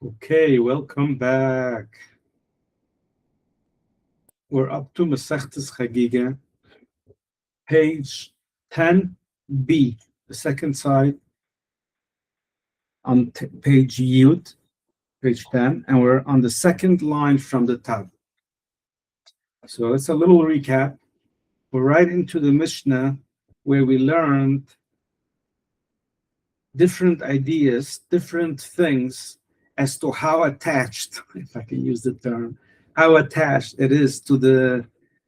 Okay, welcome back. We're up to Masechtas Chagiga, page 10b, the second side on page Yud, page 10, and we're on the second line from the top. So it's a little recap. We're right into the Mishna where we learned different ideas, different things as to how attached, if I can use the term, how attached it is to the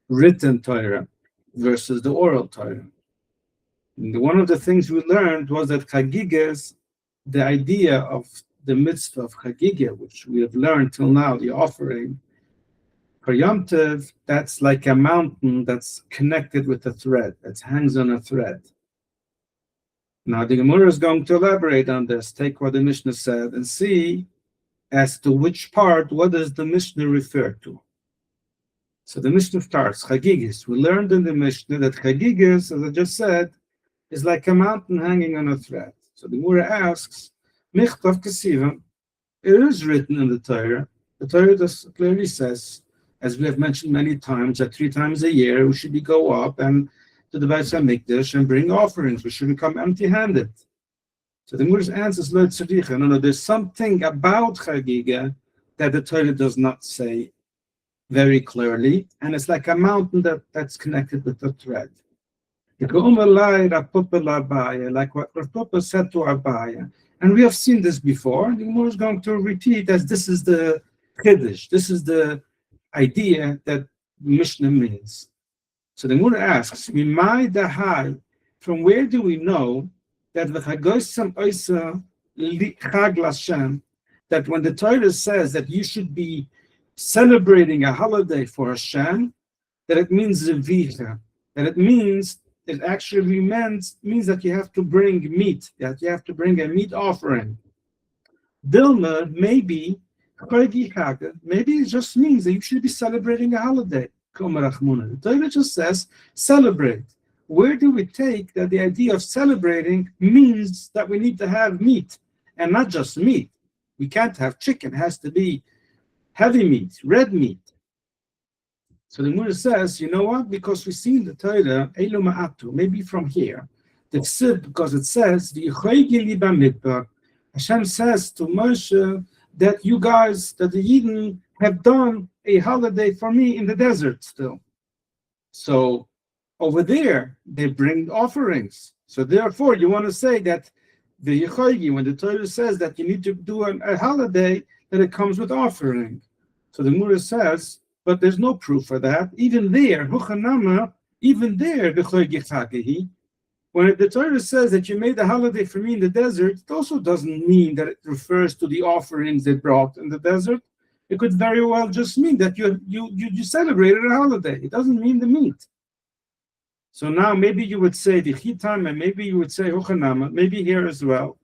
written Torah versus the oral Torah. And one of the things we learned was that Chagigas, the idea of the mitzvah of Chagiga, which we have learned till now, the offering, for Yom Tov, that's like a mountain that's connected with a thread, that hangs on a thread. Now the Gemara is going to elaborate on this, take what the Mishna said, and see as to which part, what does the Mishna refer to. So the Mishna starts, Chagigas. We learned in the Mishna that Chagigas, as I just said, is like a mountain hanging on a thread. So the Gemara asks, Michtav Kesiva, it is written in the Torah. The Torah clearly says, as we have mentioned many times, that 3 times a year we should go up and to the Beis HaMikdash and bring offerings. We shouldn't come empty-handed. So the Gemara's answer is, no, there's something about Chagiga that the Torah does not say very clearly, and it's like a mountain that's connected with a thread. Like what Rav Papa said to Abaya. And we have seen this before. The Gemara is going to repeat as this is the Chiddush, this is the idea that Mishnah means. So the Gemara asks, from where do we know that that when the Torah says that you should be celebrating a holiday for Hashem, that it means zevicha, that it actually means that you have to bring meat, that you have to bring a meat offering. Dilma, maybe it just means that you should be celebrating a holiday. The Torah just says celebrate. Where do we take that the idea of celebrating means that we need to have meat, and not just meat? We can't have chicken, it has to be heavy meat, red meat. So the Gemara says, you know what? Because we see in the Torah, Elu Ma'atu, maybe from here, because it says, Hashem says to Moshe that you guys, that the Yidden have done a holiday for me in the desert still. So over there, they bring offerings. So therefore, you want to say that the Yechogi, when the Torah says that you need to do a holiday, that it comes with offering. So the Gemara says, but there's no proof for that. Even there, the Chagiga, when the Torah says that you made a holiday for me in the desert, it also doesn't mean that it refers to the offerings they brought in the desert. It could very well just mean that you celebrated a holiday. It doesn't mean the meat. So now maybe you would say the chitam, and maybe you would say hochanama, maybe here as well.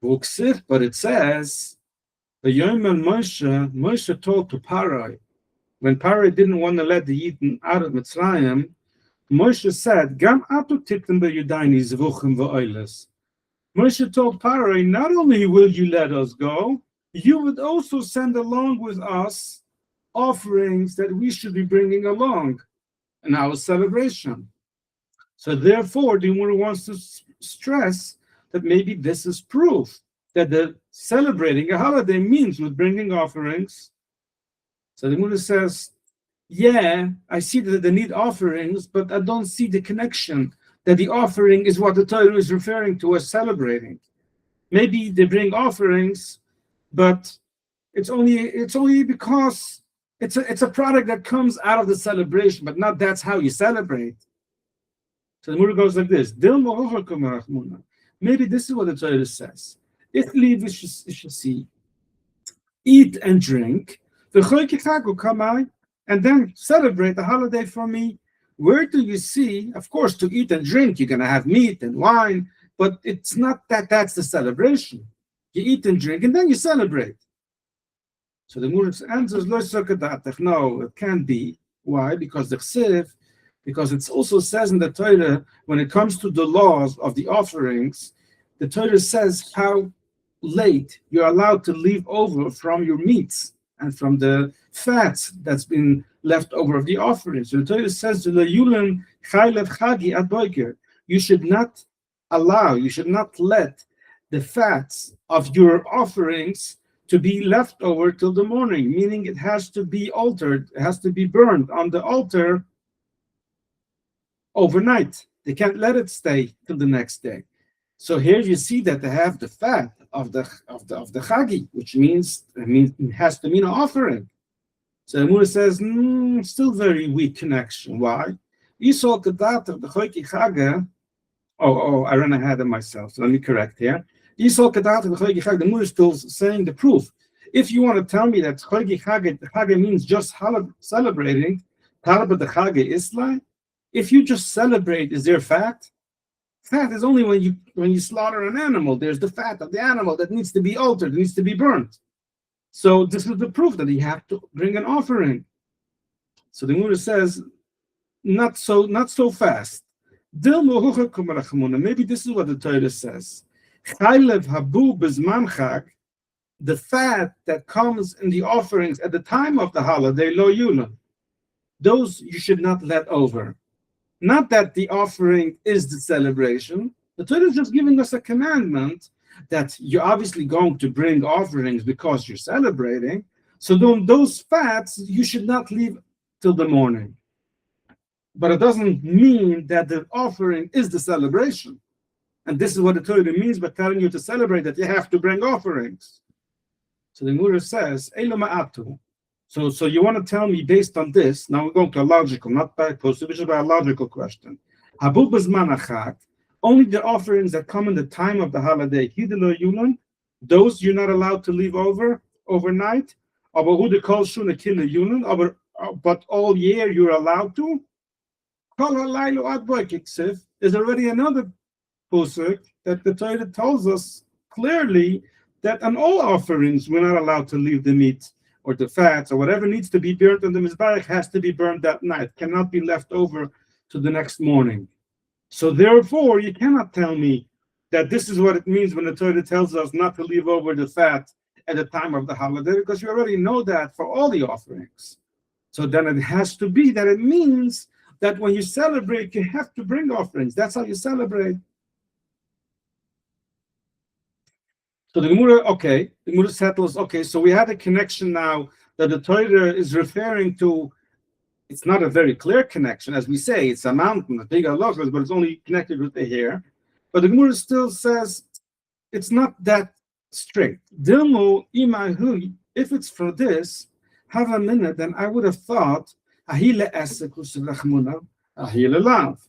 But it says, the Yom and Moshe told to Parai, when Parai didn't want to let the Yidden out of Mitzrayim, Moshe said, Gam atu titim b'yudayni zvuchim v'oiles. Moshe told Parai, not only will you let us go, you would also send along with us offerings that we should be bringing along in our celebration. So therefore, the Gemara wants to stress that maybe this is proof that the celebrating a holiday means with bringing offerings. So the Gemara says, yeah, I see that they need offerings, but I don't see the connection that the offering is what the Torah is referring to as celebrating. Maybe they bring offerings, but it's only because it's a product that comes out of the celebration, but not that's how you celebrate. So the Gemara goes like this. Maybe this is what the Torah says. If leave we should see, eat and drink, and then celebrate the holiday for me. Where do you see? Of course, to eat and drink, you're going to have meat and wine, but it's not that's the celebration. You eat and drink, and then you celebrate. So the Gemara answers, no, it can't be. Why? Because it also says in the Torah, when it comes to the laws of the offerings, the Torah says how late, you're allowed to leave over from your meats and from the fats that's been left over of the offering. So the Torah says, you should not allow, you should not let the fats of your offerings to be left over till the morning, meaning it has to be altered, it has to be burned on the altar overnight. They can't let it stay till the next day. So here you see that they have the fat of the Chagi, which means it has to mean an offering. So the Mura says, still very weak connection. Why? Yisrael Kedat of the Chagiga. Oh, I ran ahead of myself. So let me correct here. Yisrael Kedat of the Chagiga. The Mura is still saying the proof. If you want to tell me that Chagiga means just celebrating, Talabah the Chagiga Isla. If you just celebrate, is there fat? Fat is only when you slaughter an animal. There's the fat of the animal that needs to be altered, needs to be burnt. So this is the proof that you have to bring an offering. So the Gemara says, not so fast. Maybe this is what the Torah says. The fat that comes in the offerings at the time of the holiday, lo yulam, those you should not let over. Not that the offering is the celebration. The Torah is just giving us a commandment that you're obviously going to bring offerings because you're celebrating. So those fats you should not leave till the morning. But it doesn't mean that the offering is the celebration. And this is what the Torah means by telling you to celebrate, that you have to bring offerings. So the Gemara says, Elo ma'atu. So you want to tell me based on this, now we're going to a logical, not by positive, but a logical question. Habu b'zman achak, only the offerings that come in the time of the holiday, hidelo yulan, those you're not allowed to leave over overnight, but all year you're allowed to. There's already another pasuk that the Torah tells us clearly that on all offerings we're not allowed to leave the meat or the fats or whatever needs to be burnt on the mizbeach has to be burned that night, cannot be left over to the next morning. So therefore, you cannot tell me that this is what it means when the Torah tells us not to leave over the fat at the time of the holiday, because you already know that for all the offerings. So then it has to be that it means that when you celebrate, you have to bring offerings. That's how you celebrate. So the Gemara settles, so we have a connection now that the Torah is referring to. It's not a very clear connection, as we say, it's a mountain, a big halachas, but it's only connected with the hair. But the Gemara still says it's not that strict. Dilmo imahu, if it's for this, have a minute, then I would have thought, ahile esekus lachmuna, ahile lav.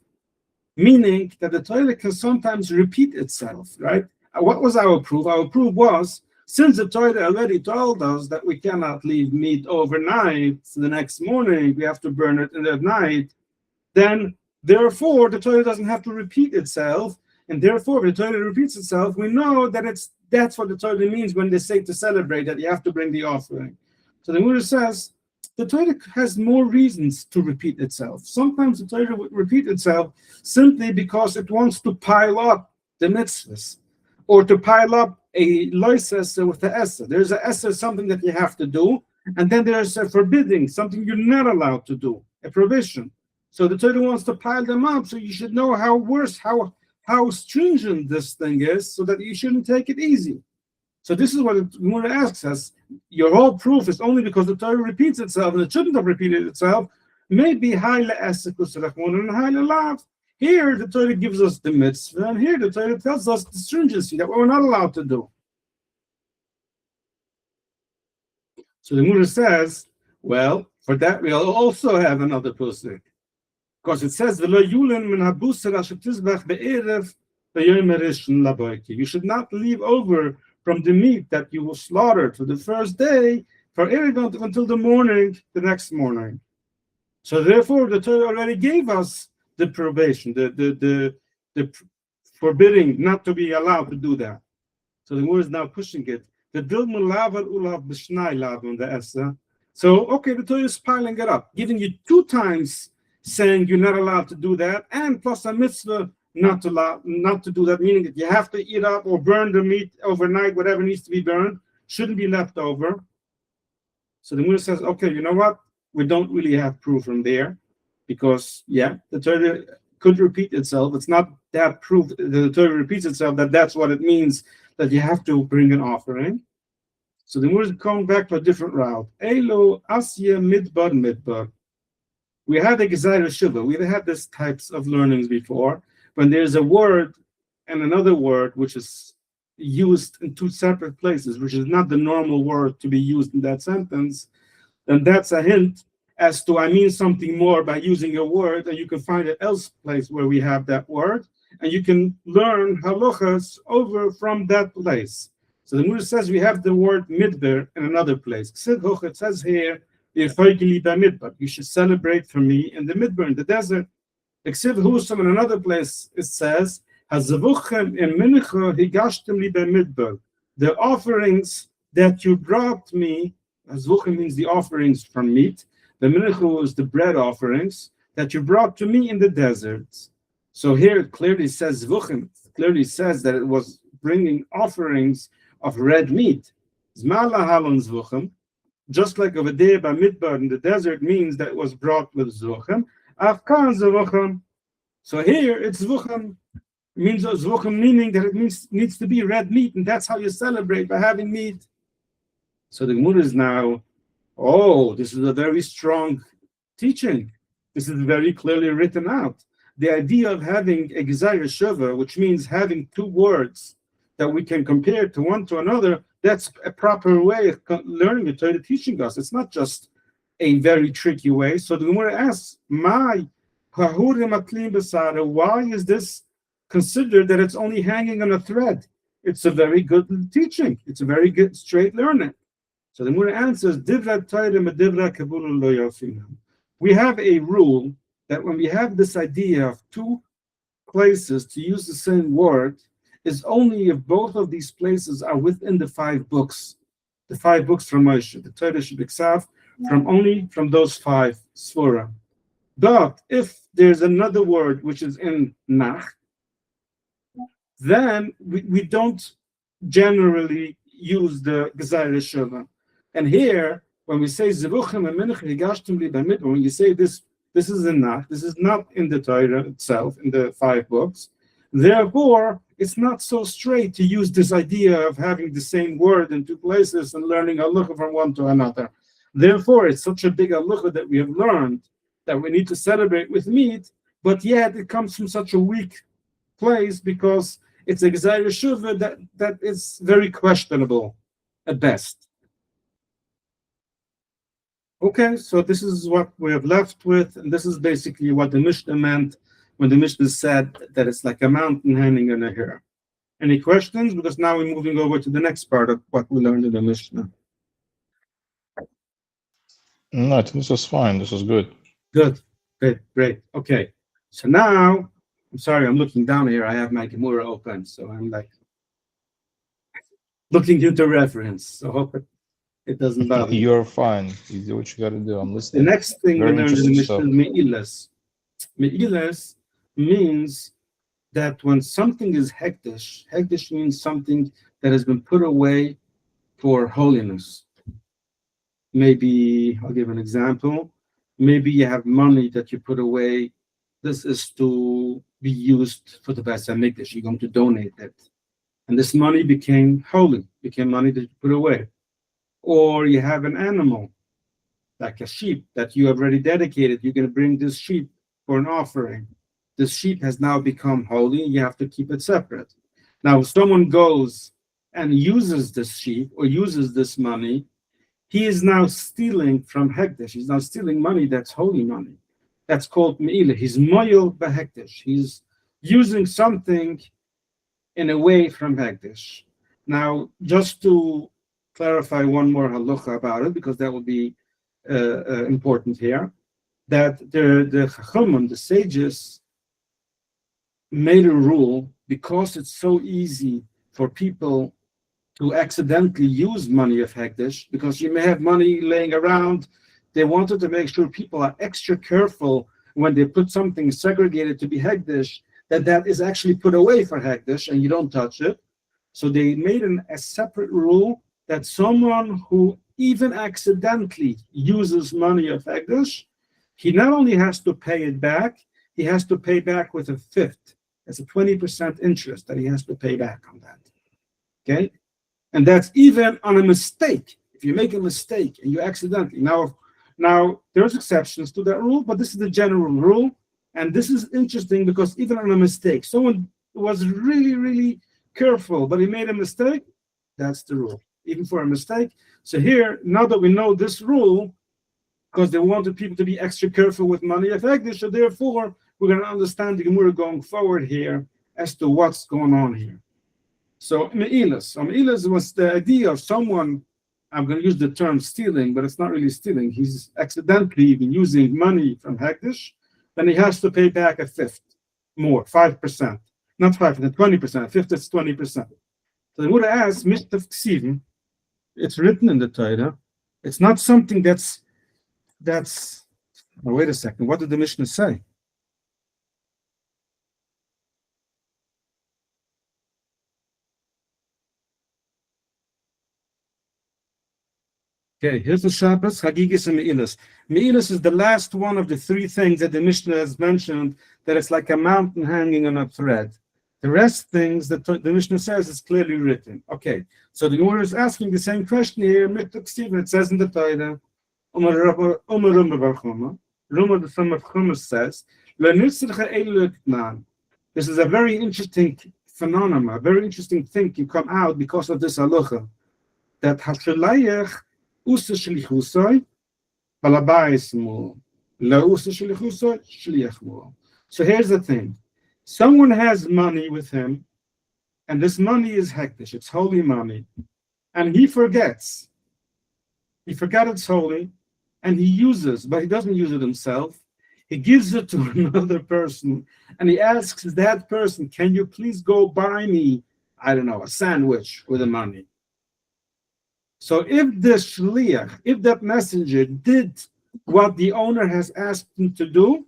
Meaning that the Torah can sometimes repeat itself, right? What was our proof? Our proof was, since the Torah already told us that we cannot leave meat overnight, so the next morning we have to burn it in the night, then therefore the Torah doesn't have to repeat itself, and therefore if the Torah repeats itself, we know that that's what the Torah means when they say to celebrate, that you have to bring the offering. So the Gemara says, the Torah has more reasons to repeat itself. Sometimes the Torah would repeat itself simply because it wants to pile up the mitzvahs, or to pile up a loises with the essa. There's a essa, something that you have to do, and then there's a forbidding, something you're not allowed to do, a prohibition. So the Torah wants to pile them up, so you should know how stringent this thing is, so that you shouldn't take it easy. So this is what the Gemara asks us. Your whole proof is only because the Torah repeats itself, and it shouldn't have repeated itself. Maybe haile essa kuselachmon and haile lav. Here, the Torah gives us the mitzvah, and here the Torah tells us the stringency that we're not allowed to do. So the Gemara says, well, for that we'll also have another pasuk, because it says, you should not leave over from the meat that you will slaughter to the first day for erev until the morning, the next morning. So therefore, the Torah already gave us the prohibition, the forbidding not to be allowed to do that. So the Gemara is now pushing it. The dilmul laval ulav b'shnai lav the essa. So the Torah is piling it up, giving you 2 times saying you're not allowed to do that, and plus a mitzvah not to do that, meaning that you have to eat up or burn the meat overnight, whatever needs to be burned, shouldn't be left over. So the Gemara says, okay, you know what? We don't really have proof from there, because the Torah could repeat itself. It's not that proof. The Torah repeats itself that that's what it means, that you have to bring an offering. So the Gemara is going back to a different route. Elo asya midbar. We had a Gezeira Shuvah. We've had these types of learnings before. When there's a word and another word which is used in two separate places, which is not the normal word to be used in that sentence, then that's a hint as to I mean something more by using a word, and you can find it else place where we have that word, and you can learn halachas over from that place. So the Gemara says we have the word midbar in another place. It says here, you should celebrate for me in the midbar, in the desert. In another place it says, the offerings that you brought me, Hazvuchim means the offerings from meat, the mincha is the bread offerings that you brought to me in the desert. So here it clearly says Zvuchim, clearly says that it was bringing offerings of red meat. Just like over there by Midbar in the desert means that it was brought with Zvuchim. Afkan Zvuchim. So here it's Zvuchim. It means Zvuchim, meaning that it needs to be red meat, and that's how you celebrate, by having meat. So the Gemara is now, this is a very strong teaching. This is very clearly written out. The idea of having a Gezeira Shuvah, which means having two words that we can compare to one to another, that's a proper way of learning the Torah, teaching us. It's not just a very tricky way. So the Gemara asks, why is this considered that it's only hanging on a thread? It's a very good teaching. It's a very good straight learning. So the Gemara answers, we have a rule that when we have this idea of two places to use the same word, is only if both of these places are within the 5 books. The 5 books from Moshe, the Torah Shebiksav, from those 5 Sfura. But if there's another word which is in Nach, then we don't generally use the Gezeira Shuvah. And here, when we say Zevuchim and Mincha Higashtim Li B'Midbar, when you say this is in Nach, this is not in the Torah itself, in the 5 books. Therefore, it's not so straight to use this idea of having the same word in 2 places and learning halacha from one to another. Therefore, it's such a big halacha that we have learned that we need to celebrate with meat, but yet it comes from such a weak place because it's a Gezeira Shuvah that is very questionable at best. Okay, so this is what we have left with, and this is basically what the Mishna meant when the Mishna said that it's like a mountain hanging on a hair. Any questions? Because now we're moving over to the next part of what we learned in the Mishnah. No, I think this was fine. This was good. Good. Great. Okay. So now, I'm sorry, I'm looking down here. I have my Gemara open, so I'm like looking into reference. So hope it doesn't bother you. You're fine. You do what you got to do. I'm listening. The next thing we learned in the Mishnah is Me'ilas. Me'ilas means that when something is hekdesh means something that has been put away for holiness. Maybe, I'll give an example. Maybe you have money that you put away. This is to be used for the Beis HaMikdash. You're going to donate it. And this money became holy, became money that you put away. Or you have an animal, like a sheep, that you have already dedicated. You're going to bring this sheep for an offering. This sheep has now become holy. You have to keep it separate. Now, if someone goes and uses this sheep or uses this money, he is now stealing from Hekdesh. He's now stealing money that's holy money. That's called Me'ilah. He's moyel b'Hekdesh. He's using something in a way from Hekdesh. Now, just to clarify one more halacha about it, because that will be important here, that the Chachamim, the sages, made a rule because it's so easy for people to accidentally use money of Hekdesh, because you may have money laying around. They wanted to make sure people are extra careful when they put something segregated to be Hekdesh, that is actually put away for Hekdesh and you don't touch it. So they made a separate rule that someone who even accidentally uses money of Hekdesh, he not only has to pay it back, he has to pay back with a fifth. That's a 20% interest that he has to pay back on that. Okay? And that's even on a mistake. If you make a mistake and you accidentally, now there's exceptions to that rule, but this is the general rule. And this is interesting because even on a mistake, someone was really, really careful, but he made a mistake, that's the rule, even for a mistake. So here, now that we know this rule, because they wanted people to be extra careful with money of Hekdesh, so therefore, we're going to understand the Gemara going forward here as to what's going on here. So, Me'ilas was the idea of someone, I'm going to use the term stealing, but it's not really stealing. He's accidentally even using money from Hekdesh, then he has to pay back a fifth more, 5%. Not 5%, 20%. A fifth is 20%. So the Gemara asks, Mishna, it's written in the Torah. It's not something that's oh, wait a second. What did the Mishnah say? Okay, here's the Shabbos, Chagigah and Me'ilas. Me'ilas is the last one of the three things that the Mishnah has mentioned, that it's like a mountain hanging on a thread. The rest things that the Mishnah says is clearly written. Okay, so the Gemara is asking the same question here. It says in the Torah, Rumah, the son of Chumash, says, this is a very interesting phenomenon, a very interesting thing to come out because of this halacha, that Hashalayach usa shlichusai balabais mu la usa shlichusai shliach mu. So here's the thing. Someone has money with him, and this money is hekdesh, it's holy money, and he forgets. He forgot it's holy, and he uses, but he doesn't use it himself. He gives it to another person, and he asks that person, can you please go buy me, I don't know, a sandwich with the money? So if the shliach, if that messenger did what the owner has asked him to do,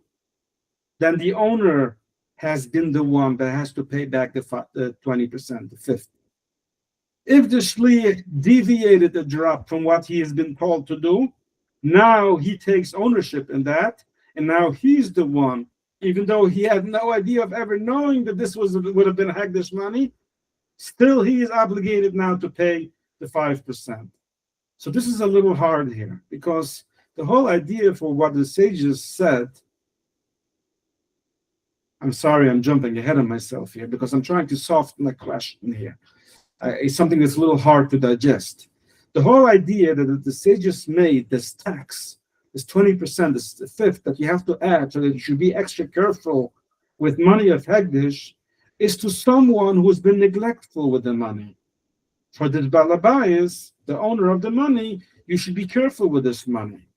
then the owner has been the one that has to pay back the 20%, the fifth. If the shliach deviated a drop from what he has been told to do, now he takes ownership in that, and now he's the one, even though he had no idea of ever knowing that this would have been Hekdesh money, still he is obligated now to pay the 5%. So this is a little hard here, because the whole idea for what the sages said, I'm sorry, I'm jumping ahead of myself here, because I'm trying to soften the question here. It's something that's a little hard to digest. The whole idea that the sages made this tax, this 20%, this fifth that you have to add, so that you should be extra careful with money of Hekdesh, is to someone who's been neglectful with the money. For the Balabayas, the owner of the money, you should be careful with this money.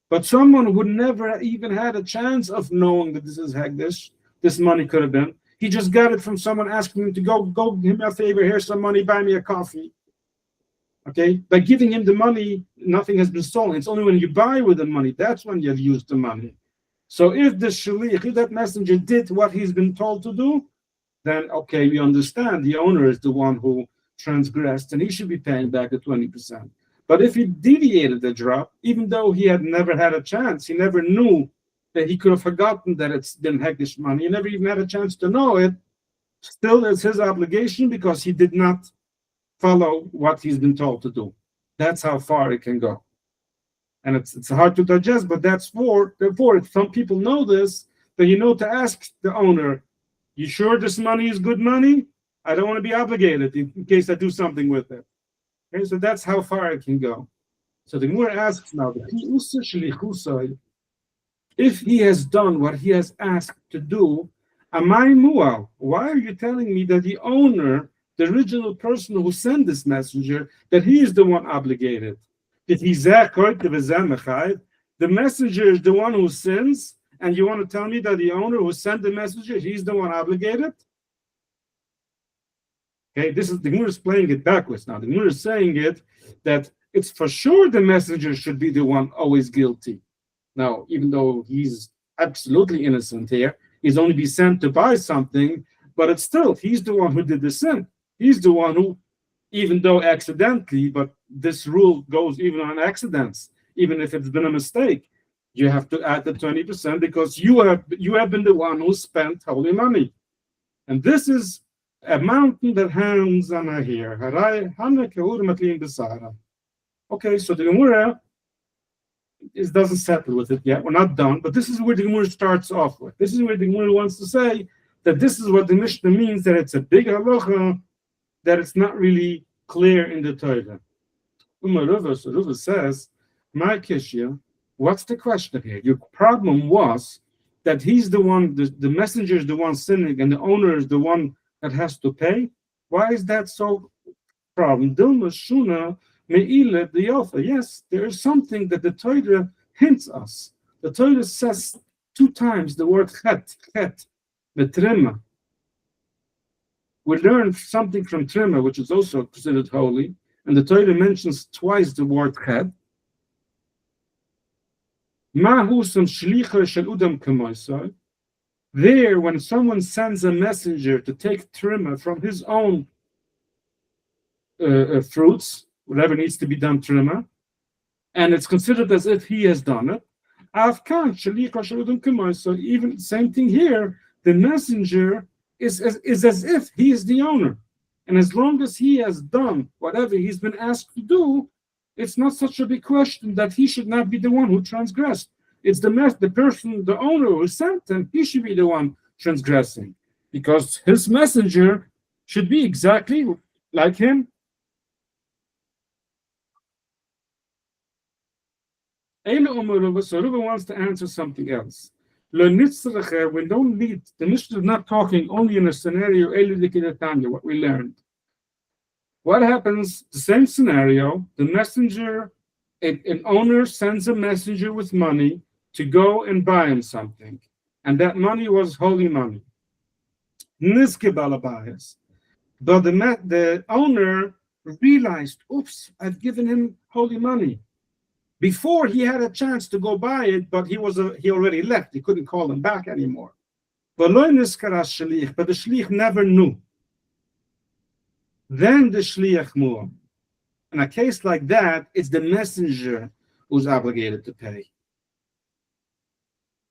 But someone who never even had a chance of knowing that this is Hekdesh, this money could have been, he just got it from someone asking him to go give me a favor, here's some money, buy me a coffee. Okay, by giving him the money, nothing has been stolen. It's only when you buy with the money, that's when you've used the money. So if the shaliach, if that messenger did what he's been told to do, then okay, we understand the owner is the one who transgressed and he should be paying back the 20%. But if he deviated the drop, even though he had never had a chance, he never knew that he could have forgotten that it's been Hekdesh money, he never even had a chance to know it, still it's his obligation because he did not follow what he's been told to do. That's how far it can go. And it's hard to digest, but therefore, if some people know this, then you know to ask the owner, you sure this money is good money? I don't want to be obligated in case I do something with it. Okay, so that's how far it can go. So the Gemara asks now, if he has done what he has asked to do, amai mual, why are you telling me that the owner, the original person who sent this messenger, that he is the one obligated? Did he the messenger is the one who sins, and you want to tell me that the owner who sent the messenger, he's the one obligated? Okay, this is the Gemara is playing it backwards now. The Gemara is saying it that it's for sure the messenger should be the one always guilty. Now, even though he's absolutely innocent here, He's only be sent to buy something, but it's still, he's the one who did the sin. He's the one who, even though accidentally, but this rule goes even on accidents, even if it's been a mistake, you have to add the 20% because you have been the one who spent holy money. And this is a mountain that hangs on a hair. Okay, so the Gemara doesn't settle with it yet. We're not done, but this is where the Gemara starts off with. This is where the Gemara wants to say that this is what the Mishnah means, that it's a big halacha, that it's not really clear in the Torah. Ruva says, my kishya, what's the question here? Your problem was that he's the one, the messenger is the one sinning, and the owner is the one that has to pay. Why is that so problem? Dilma shuna me'ile diyofa. Yes, there is something that the Torah hints us. The Torah says 2 times the word chet, betrima. We learn something from trima, which is also considered holy, and the Torah mentions twice the word chet. There, when someone sends a messenger to take trima from his own fruits, whatever needs to be done trima, and it's considered as if he has done it. So even same thing here, the messenger is as if he is the owner, and as long as he has done whatever he's been asked to do, it's not such a big question that he should not be the one who transgressed. It's the person, the owner who sent him, he should be the one transgressing, because his messenger should be exactly like him. So Ruva wants to answer something else. We don't need, the Mishnah is not talking only in a scenario, what we learned. What happens, the same scenario, the messenger, an owner sends a messenger with money to go and buy him something, and that money was holy money. But the owner realized, oops, I've given him holy money. Before he had a chance to go buy it, but he already left. He couldn't call him back anymore. But the shliach never knew. Then the shliach knew. In a case like that, it's the messenger who's obligated to pay.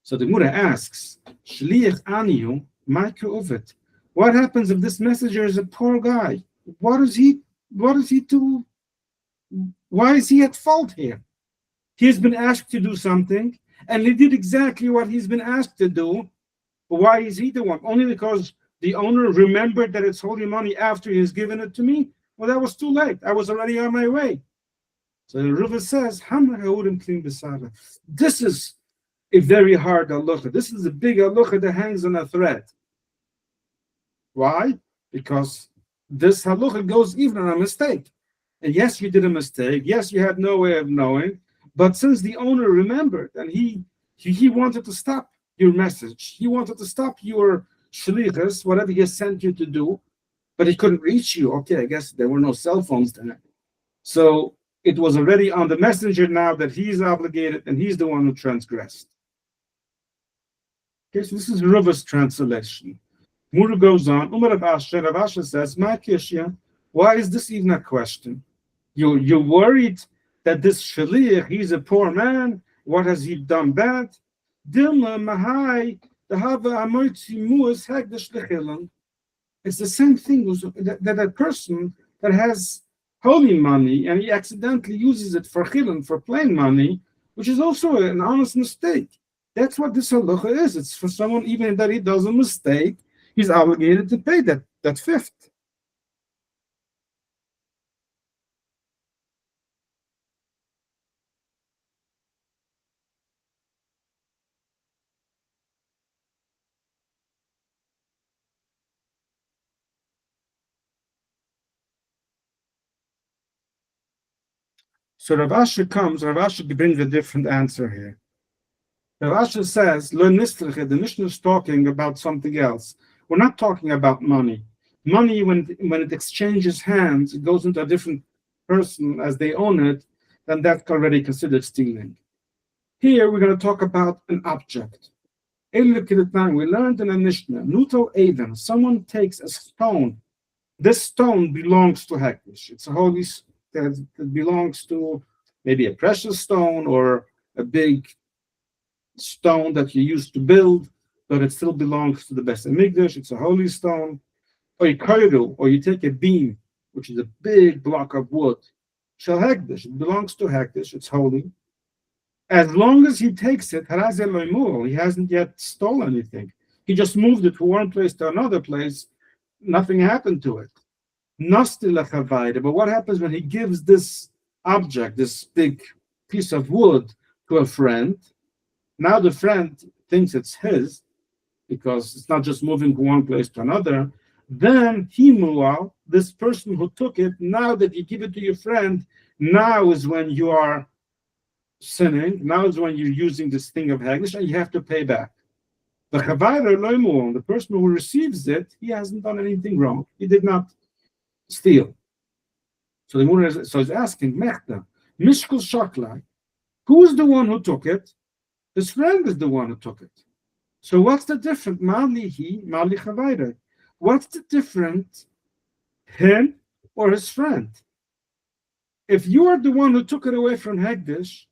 So the Gemara asks, shliach aniyu, ma'ku uvet. What happens if this messenger is a poor guy? What is he to? Why is he at fault here? He's been asked to do something, and he did exactly what he's been asked to do. Why is he the one? Only because the owner remembered that it's holy money after he's given it to me? Well, that was too late. I was already on my way. So the Ruva says, this is a very hard halacha. This is a big halacha that hangs on a thread. Why? Because this halacha goes even on a mistake. And yes, you did a mistake. Yes, you had no way of knowing. But since the owner remembered and he wanted to stop your message, he wanted to stop your shlichus, whatever he sent you to do, but he couldn't reach you. Okay, I guess there were no cell phones then. So it was already on the messenger now that he's obligated and he's the one who transgressed. Okay, so this is Ruva's translation. Muru goes on. Rav Asher says, "My kishya, why is this even a question? You're worried that this shaliach, he's a poor man. What has he done bad? Dilma mahai it's the same thing that a person that has holy money and he accidentally uses it for chilin, for plain money, which is also an honest mistake. That's what this halacha is. It's for someone, even that he does a mistake, he's obligated to pay that fifth. So Rav Asher brings a different answer here. Rav Asher says, the Mishnah is talking about something else. We're not talking about money. Money, when it exchanges hands, it goes into a different person as they own it, then that's already considered stealing. Here we're going to talk about an object. We learned in a Mishna, Nuto Avon, someone takes a stone. This stone belongs to Hekdesh. It's a holy that belongs to maybe a precious stone or a big stone that you used to build, but it still belongs to the Beis Hamikdash. It's a holy stone. Or you take a beam, which is a big block of wood. Shel Hekdesh, it belongs to Hekdesh. It's holy. As long as he takes it, he hasn't yet stolen anything. He just moved it from one place to another place. Nothing happened to it. But what happens when he gives this object, this big piece of wood, to a friend? Now the friend thinks it's his, because it's not just moving from one place to another. Then this person who took it, now that you give it to your friend, now is when you are sinning. Now is when you're using this thing of Hagdish, and you have to pay back. The person who receives it, he hasn't done anything wrong. He did not steal. So the Mordechai is asking, Mechta, Mishkul Shaklai, who's the one who took it? His friend is the one who took it. So what's the difference? What's the difference? Him or his friend? If you are the one who took it away from Hegdish,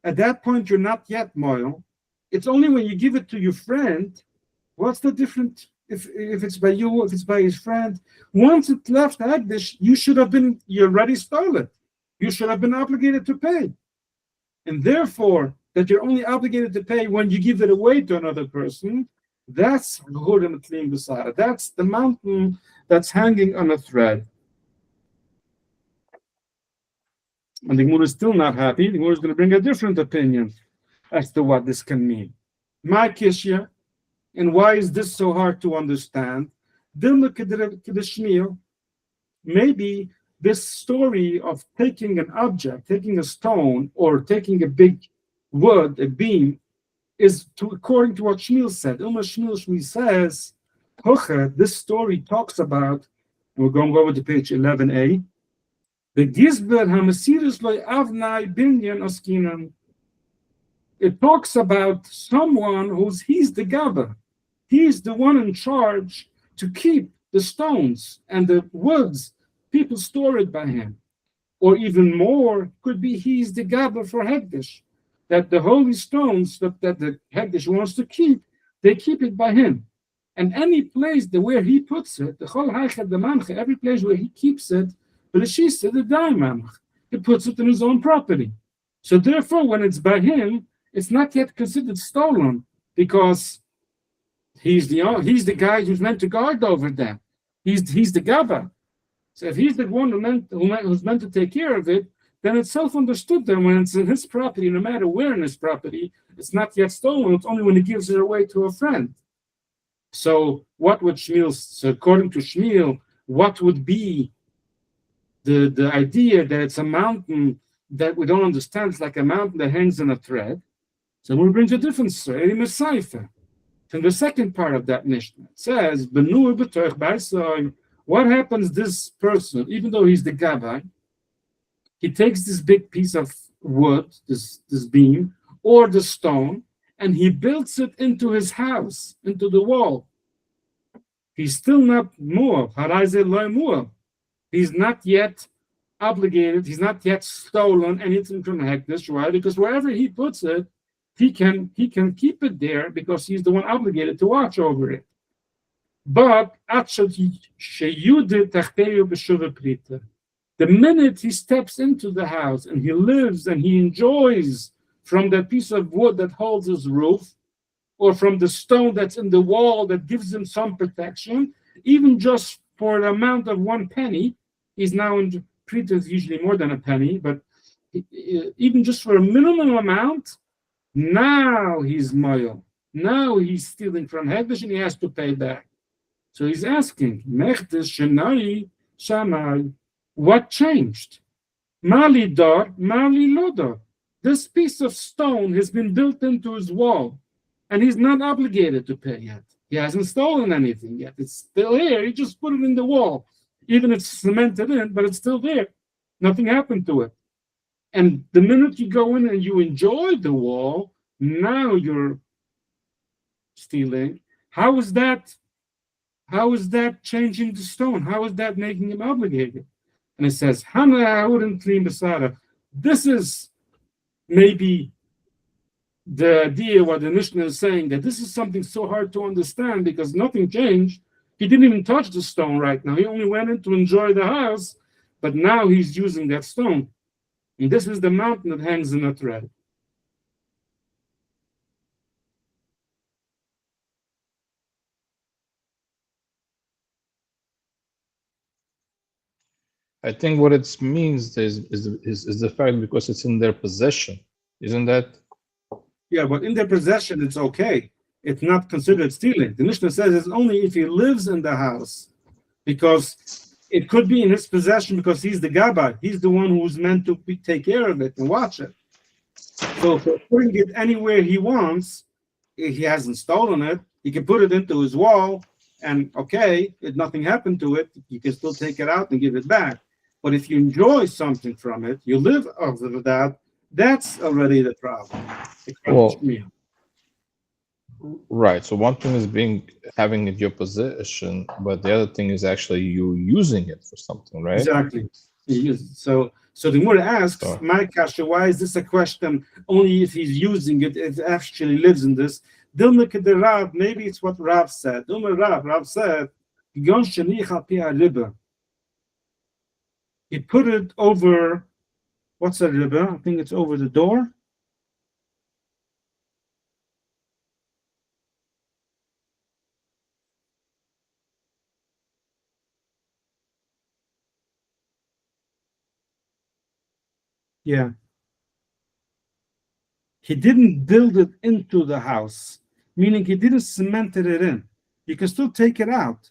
at that point you're not yet moil. It's only when you give it to your friend. What's the difference if it's by you, if it's by his friend? Once it left Hegdish, you already stole it. You should have been obligated to pay. And therefore, that you're only obligated to pay when you give it away to another person, that's that's the mountain that's hanging on a thread. And the Gemara is still not happy. The Gemara is going to bring a different opinion as to what this can mean. My kishya, and why is this so hard to understand? Maybe this story of taking an object, taking a stone, or taking a big wood, a beam, is according to what Shmuel said. Shmuel says, this story talks about, and we're going over to page 11a, it talks about someone he's the Gabba. He's the one in charge to keep the stones and the woods. People store it by him. Or even more, could be he's the Gabba for Hekdesh. That the holy stones that the Hekdesh wants to keep, they keep it by him. And any place where he puts it, every place where he keeps it, he puts it in his own property. So therefore, when it's by him, it's not yet considered stolen, because he's the guy who's meant to guard over them. He's the Gabba. So if he's the one who's meant to take care of it, then it's self-understood that when it's in his property, no matter where in his property, it's not yet stolen. It's only when he gives it away to a friend. So according to Shmuel, what would be the idea that it's a mountain that we don't understand? It's like a mountain that hangs on a thread. So we bring a different story in the Seifer. In the second part of that Mishnah, it says, what happens this person, even though he's the Gabbai, he takes this big piece of wood, this beam, or the stone, and he builds it into his house, into the wall. He's still not mu'av. He's not yet obligated. He's not yet stolen anything from Hekdesh. Why? Because wherever he puts it, he can keep it there because he's the one obligated to watch over it. But the minute he steps into the house and he lives and he enjoys from that piece of wood that holds his roof, or from the stone that's in the wall that gives him some protection, even just for an amount of 1 penny, he's now in treated usually more than a penny, but even just for a minimum amount, now he's moil. Now he's stealing from Hekdesh and he has to pay back. So he's asking, Mechdesh Shenai Shamai, what changed? Mali Dor, Mali Lodor. This piece of stone has been built into his wall, and he's not obligated to pay yet. He hasn't stolen anything yet. It's still here. He just put it in the wall. Even if it's cemented in, but it's still there. Nothing happened to it. And the minute you go in and you enjoy the wall, now you're stealing, how is that changing the stone? How is that making him obligated? And it says, this is maybe the idea what the Mishna is saying, that this is something so hard to understand because nothing changed. He didn't even touch the stone right now. He only went in to enjoy the house, but now he's using that stone. And this is the mountain that hangs in a thread. I think what it means is the fact because it's in their possession, isn't that? Yeah, but in their possession, it's okay. It's not considered stealing. The Mishnah says it's only if he lives in the house, because it could be in his possession because he's the Gabbai. He's the one who's meant to take care of it and watch it. So for putting it anywhere he wants, he hasn't stolen it. He can put it into his wall, and okay, if nothing happened to it, you can still take it out and give it back. But if you enjoy something from it, you live off of that, that's already the problem. Well, right. So one thing is having it your possession, but the other thing is actually you using it for something, right? Exactly. So the Gemara asks, my kasha, why is this a question only if he's using it, if he actually lives in this? Look at the Rav, maybe it's what Rav said. Rav said, he put it over, what's a riba? I think it's over the door. Yeah. He didn't build it into the house, meaning he didn't cement it in. You can still take it out.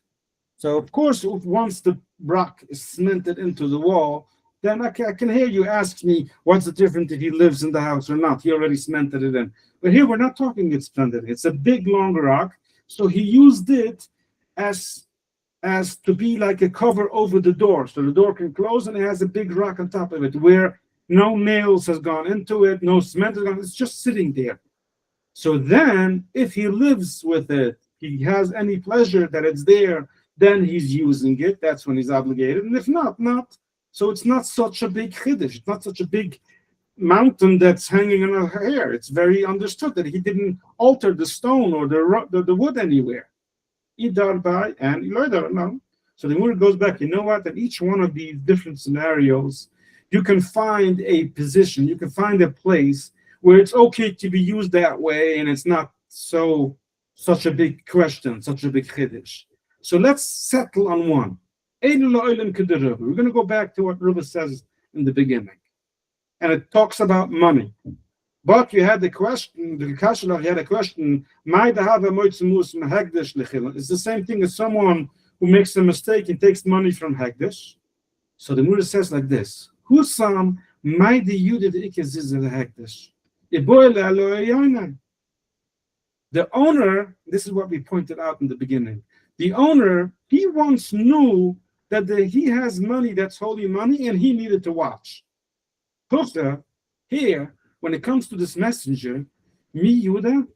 So, of course, once the rock is cemented into the wall, then I can hear you ask me, what's the difference if he lives in the house or not? He already cemented it in. But here we're not talking it's cemented. It's a big, long rock. So he used it as to be like a cover over the door. So the door can close and it has a big rock on top of it where no nails has gone into it, no cement has gone, it's just sitting there. So then, if he lives with it, he has any pleasure that it's there, then he's using it, that's when he's obligated. And if not. So it's not such a big chiddush, it's not such a big mountain that's hanging in her hair. It's very understood that he didn't alter the stone or the wood anywhere. Idar by and Iloidar, no. So the word goes back, you know what, in each one of these different scenarios, you can find a position, you can find a place where it's okay to be used that way, and it's not such a big question, such a big chiddush. So let's settle on one. We're going to go back to what Ruba says in the beginning. And it talks about money. But you had the question, the Kashalach, you had a question, it's the same thing as someone who makes a mistake and takes money from Hekdesh. So the Mura says like this, the owner, this is what we pointed out in the beginning, the owner, he once knew that he has money that's holy money and he needed to watch. Here, when it comes to this messenger, Yehuda,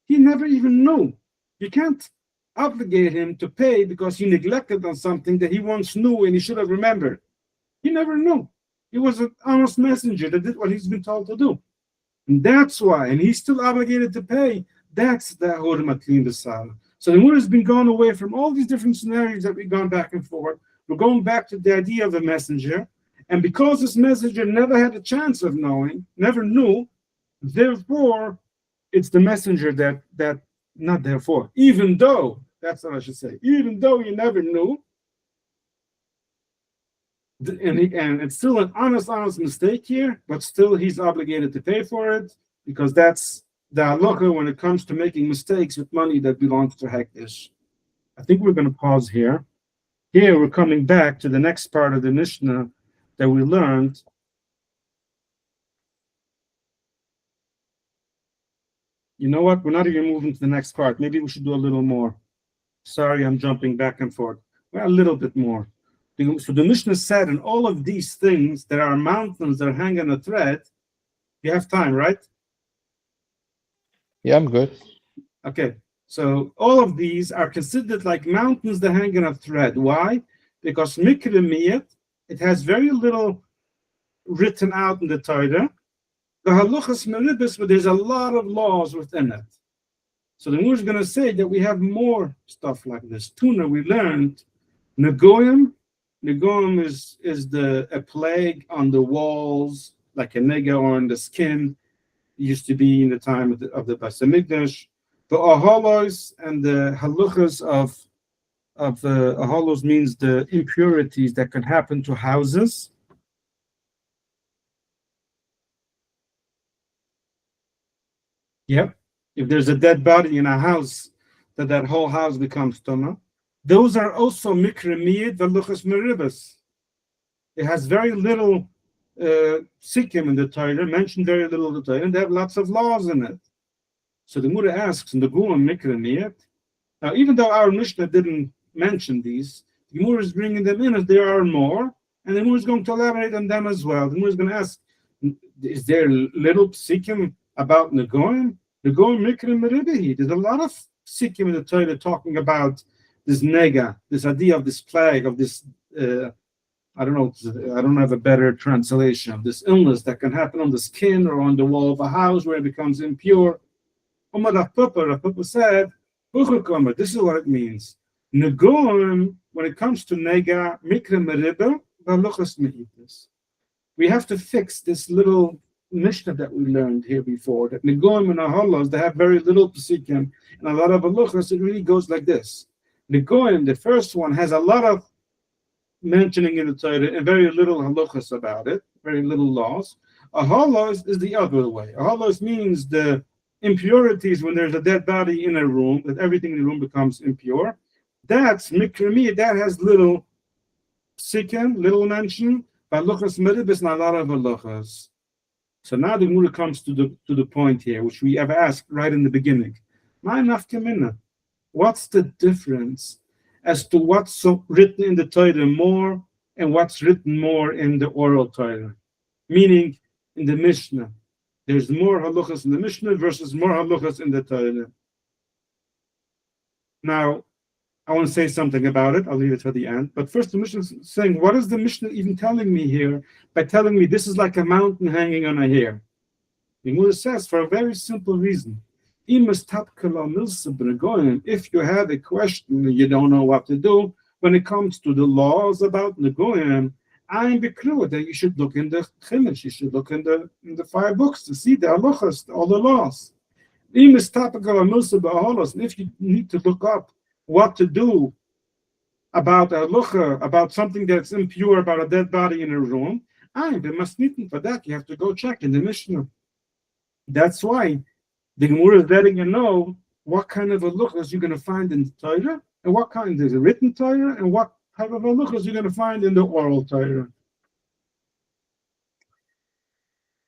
he never even knew. You can't obligate him to pay because he neglected on something that he once knew and he should have remembered. He never knew. He was an honest messenger that did what he's been told to do. And that's why, and he's still obligated to pay. That's the Hurmat Lin B'Sala. So the Mura has been going away from all these different scenarios that we've gone back and forth. We're going back to the idea of a messenger. And because this messenger never had a chance of knowing, never knew, therefore, it's the messenger that not therefore, even though, that's what I should say, even though you never knew, and it's still an honest mistake here, but still he's obligated to pay for it, because that's the halacha when it comes to making mistakes with money that belongs to Hekdesh. I think we're going to pause here. Here we're coming back to the next part of the Mishnah that we learned. You know what? We're not even moving to the next part. Maybe we should do a little more. Sorry, I'm jumping back and forth. Well, a little bit more. So the Mishnah said, in all of these things, there are mountains that hang on a thread. You have time, right? Yeah, I'm good. Okay. So all of these are considered like mountains that hang in a thread. Why? Because mikra miyat, it has very little written out in the Torah. The haluchas meribis, but there's a lot of laws within it. So the Gemara is going to say that we have more stuff like this. Tuna, we learned Nega'im. Nega'im is a plague on the walls, like a nega or on the skin. It used to be in the time of the Beis Hamikdash. The Ohalos and the haluchas of the Ohalos means the impurities that can happen to houses. Yep. If there's a dead body in a house, that whole house becomes tuma. Those are also mikra miyad v'luchas meribas. It has very little sikkim in the Torah, mentioned very little in the Torah, and they have lots of laws in it. So the Gemara asks, in the Guam mikra miyad. Now, even though our Mishna didn't mention these, the Gemara is bringing them in as there are more, and the Gemara is going to elaborate on them as well. The Gemara is going to ask, is there little sikkim about Nega'im? Nega'im mikra meribihi. There's a lot of sikkim in the Torah talking about this nega, this idea of this plague, of this, I don't have a better translation, of this illness that can happen on the skin or on the wall of a house where it becomes impure. Rav Papa said, this is what it means. Nega'im, when it comes to nega, mikra meriba, v'luchas me'itis. We have to fix this little Mishna that we learned here before, that Nega'im and Ohalos, they have very little pesikim, and a lot of haluchas. It really goes like this. Nega'im, the first one, has a lot of mentioning in the Torah and very little haluchas about it, very little laws. Ohalos is the other way. Ohalos means the impurities when there's a dead body in a room, that everything in the room becomes impure. That's mikrami, that has little pesikim, little mention, but haluchas meribis and a lot of haluchas. So now the Gemara comes to the point here, which we have asked right in the beginning. What's the difference as to what's written in the Torah more and what's written more in the oral Torah? Meaning, in the Mishnah, there's more haluchas in the Mishnah versus more haluchas in the Torah. Now, I want to say something about it. I'll leave it to the end. But first, the Mishnah is saying, what is the Mishnah even telling me here by telling me this is like a mountain hanging on a hair? The Gemara says, for a very simple reason. If you have a question and you don't know what to do, when it comes to the laws about Nega'im, I'm bekru that you should look in the Chumash, you should look in the 5 books to see the halachas, all the laws. And if you need to look up what to do about a halacha, about something that's impure, about a dead body in a room, for that you have to go check in the Mishnah. That's why the Gemara is letting you know what kind of halachas you're going to find in the Torah, and what kind is a written Torah, and what type of halachas you're going to find in the oral Torah.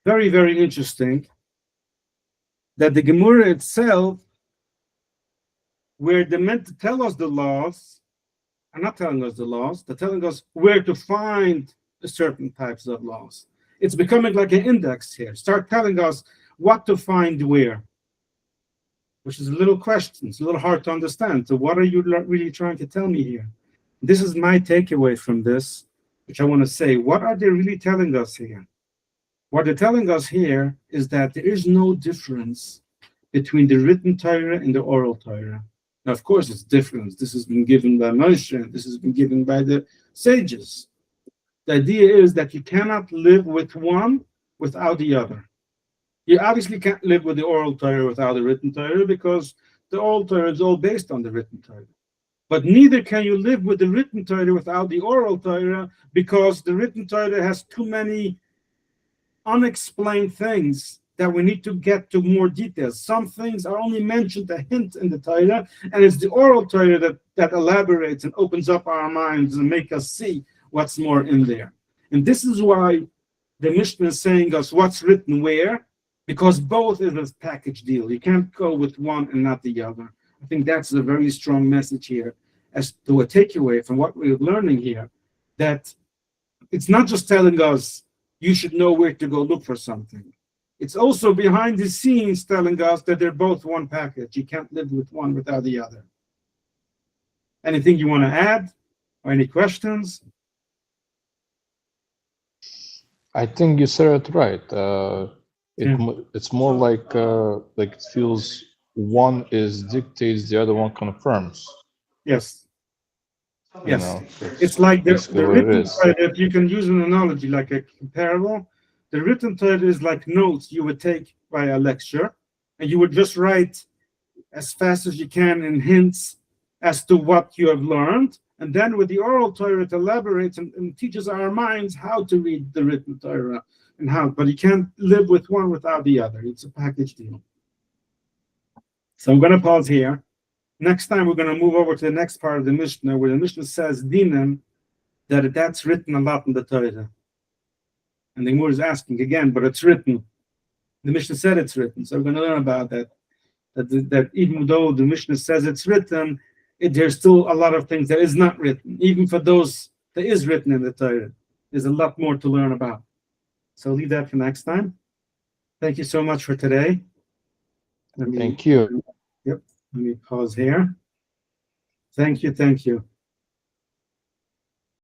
Very, very interesting that the Gemara itself, where they're meant to tell us the laws, are not telling us the laws, they're telling us where to find certain types of laws. It's becoming like an index here. Start telling us what to find where, which is a little question. It's a little hard to understand. So what are you really trying to tell me here? This is my takeaway from this, which I want to say. What are they really telling us here? What they're telling us here is that there is no difference between the written Torah and the oral Torah. Now, of course, it's different. This has been given by Moshe, and this has been given by the sages. The idea is that you cannot live with one without the other. You obviously can't live with the oral Torah without the written Torah, because the oral Torah is all based on the written Torah. But neither can you live with the written Torah without the oral Torah, because the written Torah has too many unexplained things that we need to get to more details. Some things are only mentioned a hint in the Torah, and it's the oral Torah that elaborates and opens up our minds and make us see what's more in there. And this is why the Mishna is saying us what's written where, because both is a package deal. You can't go with one and not the other. I think that's a very strong message here as to a takeaway from what we're learning here, that it's not just telling us you should know where to go look for something. it's also behind the scenes telling us that they're both one package. You can't live with one without the other. Anything you want to add, or any questions? I think you said it right. It's more like it feels one is dictates, the other one confirms. Yes. You Yes. know, It's like the basically what it written is. Torah, if you can use an analogy like a comparable. The written Torah is like notes you would take by a lecture, and you would just write as fast as you can in hints as to what you have learned. And then with the oral Torah, it elaborates and teaches our minds how to read the written Torah and how. But you can't live with one without the other. It's a package deal. So I'm going to pause here. Next time, we're going to move over to the next part of the Mishnah, where the Mishnah says, Dinan, that's written a lot in the Torah. And the Gemara is asking again, but it's written. The Mishnah said it's written. So we're going to learn about that. That even though the Mishnah says it's written, there's still a lot of things that is not written. Even for those that is written in the Torah, there's a lot more to learn about. So leave that for next time. Thank you so much for today. Thank you. Yep. Let me pause here. Thank you.